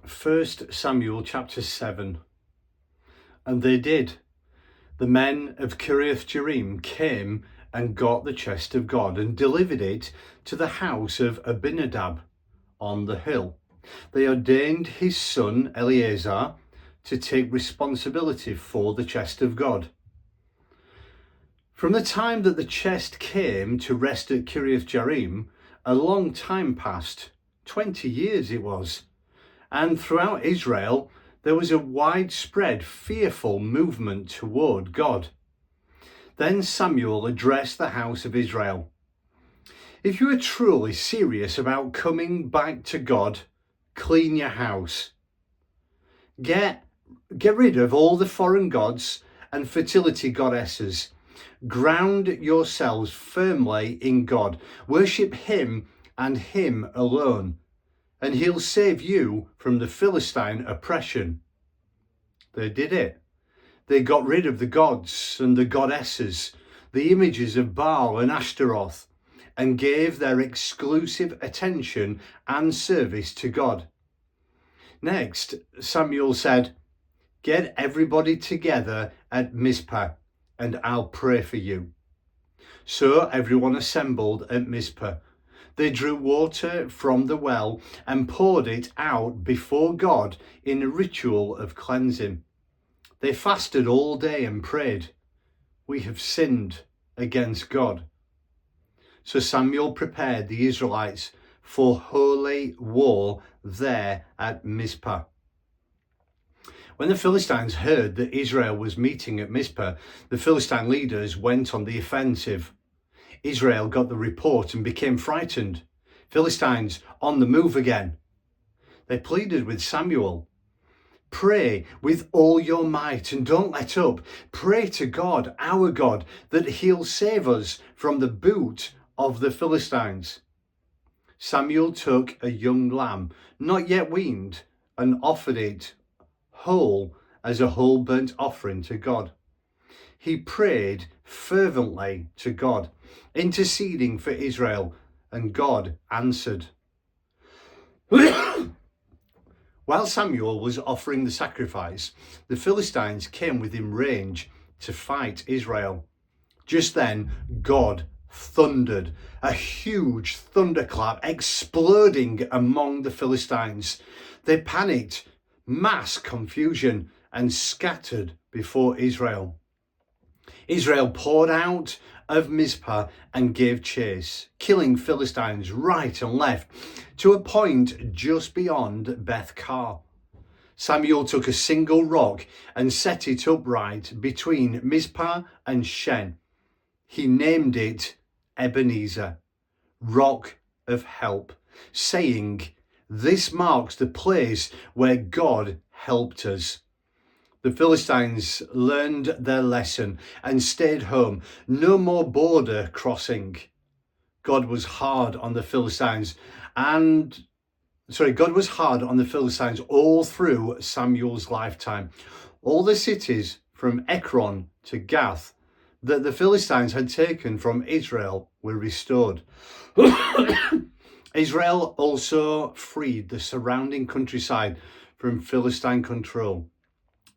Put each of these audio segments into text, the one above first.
1 Samuel chapter 7. And they did. The men of Kiriath Jearim came and got the chest of God and delivered it to the house of Abinadab on the hill. They ordained his son Eleazar to take responsibility for the chest of God. From the time that the chest came to rest at Kiriath Jearim, a long time passed, 20 years it was. And throughout Israel, there was a widespread, fearful movement toward God. Then Samuel addressed the house of Israel. If you are truly serious about coming back to God, clean your house. Get rid of all the foreign gods and fertility goddesses. Ground yourselves firmly in God. Worship him and him alone, and he'll save you from the Philistine oppression. They did it. They got rid of the gods and the goddesses, the images of Baal and Ashtoreth, and gave their exclusive attention and service to God. Next, Samuel said, "Get everybody together at Mizpah, and I'll pray for you." So everyone assembled at Mizpah. They drew water from the well and poured it out before God in a ritual of cleansing. They fasted all day and prayed, "We have sinned against God." So Samuel prepared the Israelites for holy war there at Mizpah. When the Philistines heard that Israel was meeting at Mizpah, the Philistine leaders went on the offensive. Israel got the report and became frightened. Philistines on the move again. They pleaded with Samuel, "Pray with all your might and don't let up. Pray to God, our God, that he'll save us from the boot of the Philistines." Samuel took a young lamb, not yet weaned, and offered it whole as a whole burnt offering to God. He prayed fervently to God, interceding for Israel, and God answered. While Samuel was offering the sacrifice, the Philistines came within range to fight Israel. Just then, God thundered, a huge thunderclap exploding among the Philistines. They panicked, mass confusion, and scattered before Israel. Israel poured out of Mizpah and gave chase, killing Philistines right and left to a point just beyond Beth Car. Samuel took a single rock and set it upright between Mizpah and Shen. He named it Ebenezer, Rock of Help, saying, "This marks the place where God helped us." The Philistines learned their lesson and stayed home. No more border crossing. God was hard on the Philistines all through Samuel's lifetime. All the cities from Ekron to Gath that the Philistines had taken from Israel were restored. Israel also freed the surrounding countryside from Philistine control.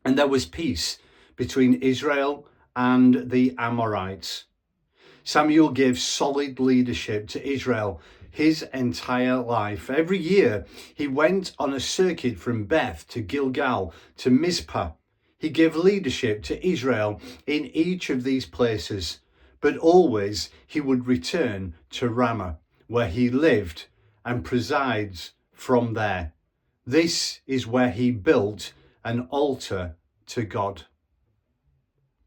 And there was peace between Israel and the Amorites. Samuel gave solid leadership to Israel his entire life. Every year he went on a circuit from Beth to Gilgal to Mizpah. He gave leadership to Israel in each of these places, but always he would return to Ramah, where he lived and presides from there. This is where he built an altar to God.